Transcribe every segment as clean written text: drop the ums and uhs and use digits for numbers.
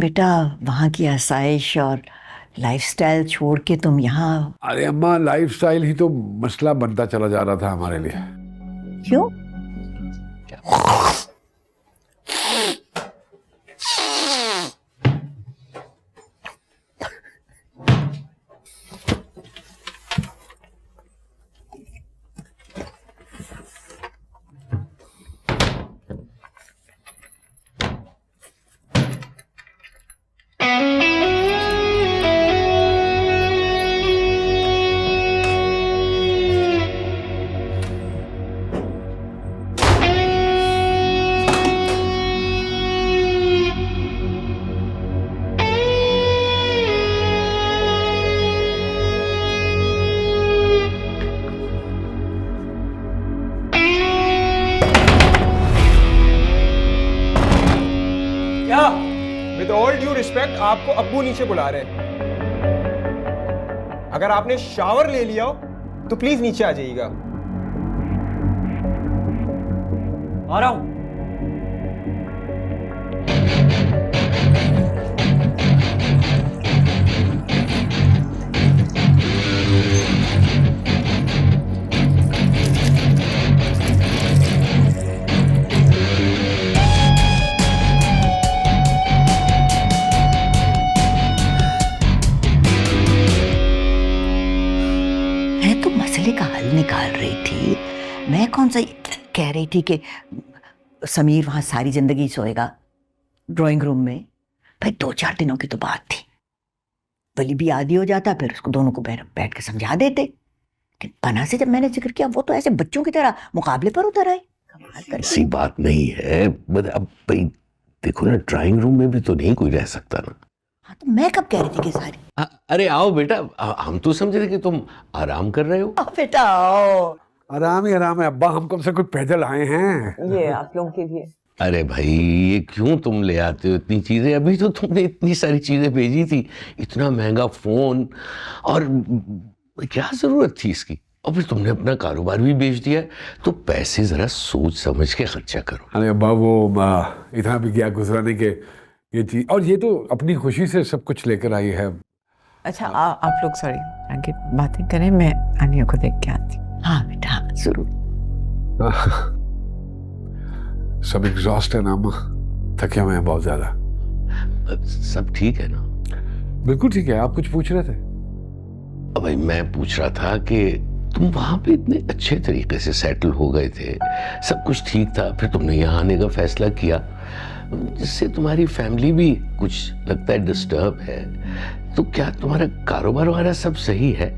बेटा वहाँ की आसाइश और लाइफस्टाइल छोड़ के तुम यहाँ अरे अम्मा, लाइफस्टाइल ही तो मसला बनता चला जा रहा था हमारे लिए। क्यों? क्या विद ऑल ड्यू रिस्पेक्ट आपको अब्बू नीचे बुला रहे हैं। अगर आपने शावर ले लिया हो तो प्लीज नीचे आ जाइएगा। आ रहा हूं। मैं तो मसले का हल निकाल रही थी। मैं कौन सा कह रही थी कि समीर वहां सारी जिंदगी सोएगा ड्राइंग रूम में। भाई 2-4 दिनों की तो बात थी। वली भी आदी हो जाता, फिर उसको दोनों को बैठ के समझा देते। लेकिन पना से जब मैंने जिक्र किया, वो तो ऐसे बच्चों की तरह मुकाबले पर उतर आए। ऐसी बात नहीं है। अब भाई देखो ना, ड्राइंग रूम में भी तो नहीं कोई रह सकता ना। हाँ तो मैं कब कह रही थी कि सारी अरे आओ बेटा, हम तो समझ रहे कि तुम आराम कर रहे हो। बेटा आओ। आराम ही आराम है अब्बा, हम कब से कोई पैदल आए हैं। ये आप लोगों के लिए। अरे भाई, ये क्यों तुम ले आते हो इतनी चीजें? अभी तो तुमने इतनी सारी चीजें भेजी थी, इतना महंगा फोन, और क्या जरूरत थी इसकी? और फिर तुमने अपना कारोबार भी बेच दिया है, तो पैसे जरा सोच समझ के खर्चा करो। अरे अब्बा, वो इतना भी क्या गुजराने के ये चीज, और ये तो अपनी खुशी से सब कुछ लेकर आई है। अच्छा आप लोग सॉरी आगे बातें करें, मैं आनिया को देख के आती हूँ। हाँ बेटा जरूर। सब एग्जॉस्ट है ना अम्मा, थके हुए हैं बहुत ज्यादा। सब ठीक है ना? बिल्कुल ठीक है। आप कुछ पूछ रहे थे? भाई मैं पूछ रहा था कि तुम वहां पे इतने अच्छे तरीके से सेटल हो गए थे, सब कुछ ठीक था, फिर तुमने यहाँ आने का फैसला किया, जिससे तुम्हारी फैमिली भी कुछ लगता है डिस्टर्ब है। तो क्या तुम्हारा कारोबार वगैरह सब सही है?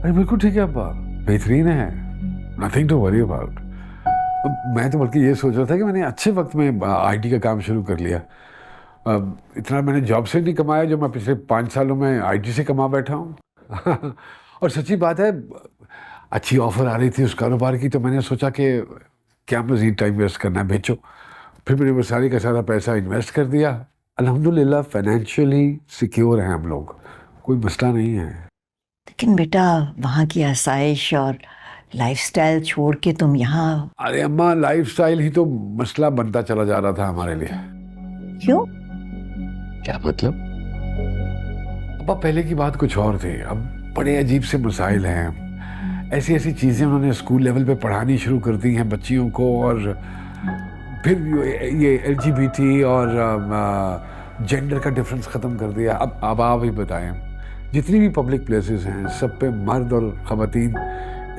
अरे बिल्कुल ठीक है अब्बा, बेहतरीन है, नथिंग टू वरी अबाउट। मैं तो बल्कि ये सोच रहा था कि मैंने अच्छे वक्त में आईटी का काम शुरू कर लिया। इतना मैंने जॉब से नहीं कमाया जो मैं पिछले 5 सालों में आईटी से कमा बैठा हूँ। और सच्ची बात है, अच्छी ऑफर आ रही थी उस कारोबार की, तो मैंने सोचा कि क्या मज़ीद टाइम वेस्ट करना है, बेचो। फिर मैंने वो सारी का सारा पैसा इन्वेस्ट कर दिया। अल्हम्दुलिल्लाह फाइनेंशियली सिक्योर हैं हम लोग, कोई मसला नहीं है। लेकिन बेटा वहाँ की आसाइश और लाइफस्टाइल छोड़ के तुम यहाँ अरे अम्मा, लाइफस्टाइल ही तो मसला बनता चला जा रहा था हमारे लिए। क्यों? क्या मतलब? अब्बा पहले की बात कुछ और थी, अब बड़े अजीब से मसाइल हैं। ऐसी ऐसी चीज़ें उन्होंने स्कूल लेवल पे पढ़ानी शुरू कर दी हैं बच्चियों को, और फिर ये LGBT और जेंडर का डिफरेंस ख़त्म कर दिया। अब आप ही बताएं, जितनी भी पब्लिक प्लेसेस हैं सब पे मर्द और ख़वातीन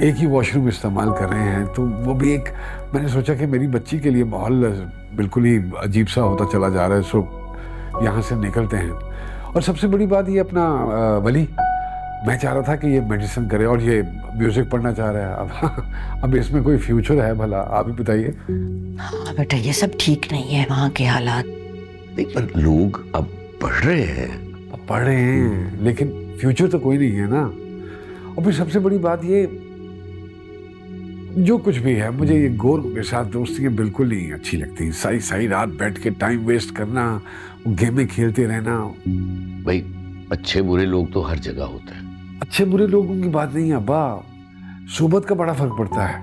एक ही वॉशरूम इस्तेमाल कर रहे हैं। तो वो भी एक, मैंने सोचा कि मेरी बच्ची के लिए माहौल बिल्कुल ही अजीब सा होता चला जा रहा है, सो यहाँ से निकलते हैं। और सबसे बड़ी बात ये अपना वली, मैं चाह रहा था कि ये मेडिसिन करे और ये म्यूज़िक पढ़ना चाह रहा है। अब इसमें कोई फ्यूचर है भला? आप ही बताइए। हाँ बेटा ये सब ठीक नहीं है वहाँ के हालात। नहीं, पर लोग अब पढ़ रहे हैं। अब पढ़ रहे हैं, लेकिन फ्यूचर तो कोई नहीं है ना। और फिर सबसे बड़ी बात ये, जो कुछ भी है, मुझे ये गोरों के साथ दोस्तियाँ बिल्कुल नहीं अच्छी लगती। सारी सारी रात बैठ के टाइम वेस्ट करना, गेमें खेलते रहना। भाई अच्छे बुरे लोग तो हर जगह होते हैं। अच्छे बुरे लोगों की बात नहीं है अब्बा, सोबत का बड़ा फर्क पड़ता है।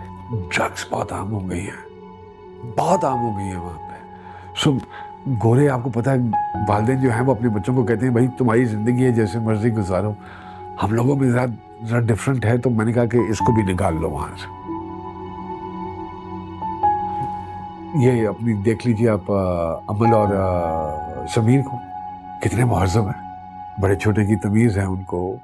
ड्रग्स बहुत आम हो गई हैं, बहुत आम हो गई है वहाँ पे। सो गोरे आपको पता है वालिदैन जो हैं वो अपने बच्चों को कहते हैं भाई तुम्हारी ज़िंदगी है जैसे मर्जी गुजारो। हम लोगों में ज़रा डिफरेंट है, तो मैंने कहा कि इसको भी निकाल लो वहाँ से। ये अपनी देख लीजिए आप अमल और समीर को, कितने महज़ब हैं, बड़े छोटे की तमीज़ है उनको,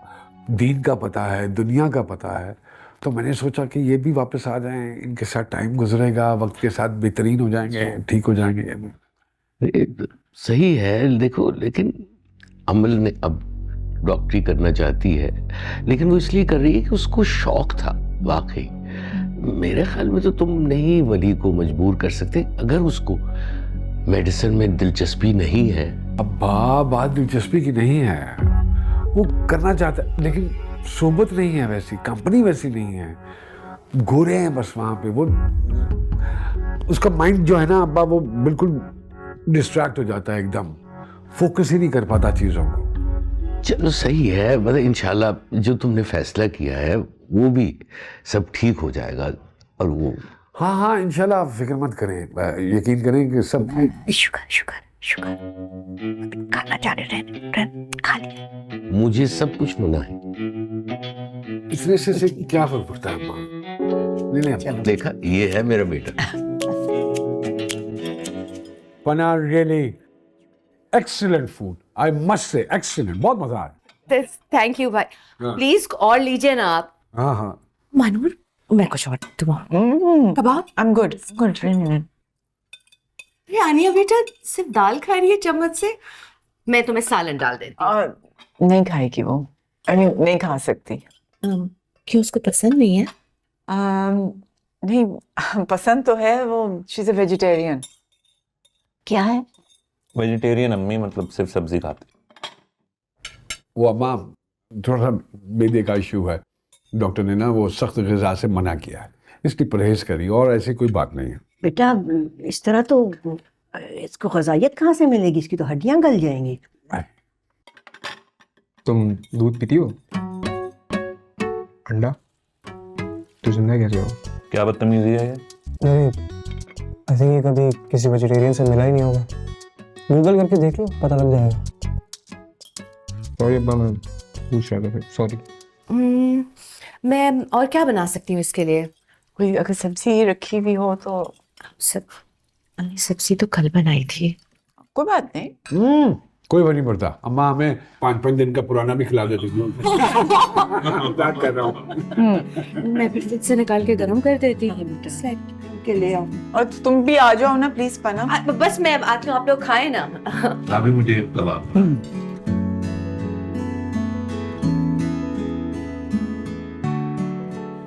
दीन का पता है, दुनिया का पता है। तो मैंने सोचा कि ये भी वापस आ जाएं, इनके साथ टाइम गुजरेगा, वक्त के साथ बेहतरीन हो जाएंगे, ठीक हो जाएंगे। ये सही है देखो, लेकिन अमल ने अब डॉक्टरी करना चाहती है, लेकिन वो इसलिए कर रही है कि उसको शौक था। वाकई मेरे ख्याल में तो तुम नहीं वली को मजबूर कर सकते। अगर उसको मेडिसिन में दिलचस्पी नहीं है। अब्बा बात दिलचस्पी की नहीं है, वो करना चाहता है लेकिन सोबत नहीं है, वैसी कंपनी वैसी नहीं है, गोरे हैं बस वहां पे। वो उसका माइंड जो है ना अब्बा, वो बिल्कुल डिस्ट्रैक्ट हो जाता है, एकदम फोकस ही नहीं कर पाता चीजों को। चलो सही है, मतलब इंशाल्लाह जो तुमने फैसला किया है वो भी सब ठीक हो जाएगा। और वो हाँ हाँ इंशाल्लाह, आप फिक्र मत करें, यकीन करें कि सब शुक्र शुक्र शुक्र। खाना चाह रहे खा लिया। मुझे सब कुछ मना है। इसमें से क्या फर्क पड़ता है अम्मा? ले लें। देखा, ये है मेरा बेटा। पना really excellent food, I must say excellent, बहुत मजा आया। थैंक यू भाई। प्लीज और लीजिए ना आप। हाँ हाँ मानूर, मैं कुछ और दूँ। कबाब। I'm good. Good. अरे आनिया बेटा, सिर्फ दाल खा रही है चम्मच से? मैं तुम्हें सालन डाल देती हूँ। नहीं खाएगी वो। नहीं खा सकती। क्यों, उसको पसंद नहीं है? नहीं पसंद तो है वो। She is a vegetarian. क्या है? वेजिटेरियन अम्मी, मतलब सिर्फ सब्जी खाती। वो अम्मा थोड़ा सा मैदे का इशू है, डॉक्टर ने ना वो सख्त ग़िज़ा से मना किया है, इसकी परहेज करी, और ऐसी कोई बात नहीं है। बेटा इस तरह तो इसको ग़िज़ाइयत कहाँ से मिलेगी? इसकी तो हड्डियाँ गल जाएंगी। तुम दूध पीती हो? अंडा? तो जिंदा कैसे हो? क्या बदतमीजी है ये? नहीं, आई थिंक ये कभी किसी वेजिटेरियन से मिला ही नहीं होगा। गूगल करके देख लो, पता लग जाएगा। सॉरी अब्बा, मैं पूछ रहा था फिर, सॉरी। मैं और क्या बना सकती हूँ इसके लिए? कोई अगर सब्जी रखी हुई हो तो। सब्जी तो कल बनाई थी। कोई बात नहीं। कोई फर्क नहीं पड़ता अम्मा, हमें 5-5 दिन का पुराना भी खिला देती हूँ। बात कर रहा हूँ। मैं फिर फ्रिज से निकाल के गर्म कर देती हूँ के लिए आओ। और तुम भी आ जाओ ना प्लीज पना। बस मैं आती हूँ, आप लोग खाए ना। अभी मुझे कबाब।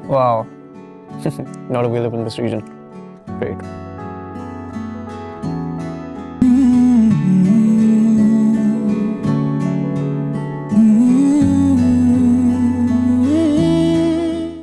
Wow. Not available in this region. Great.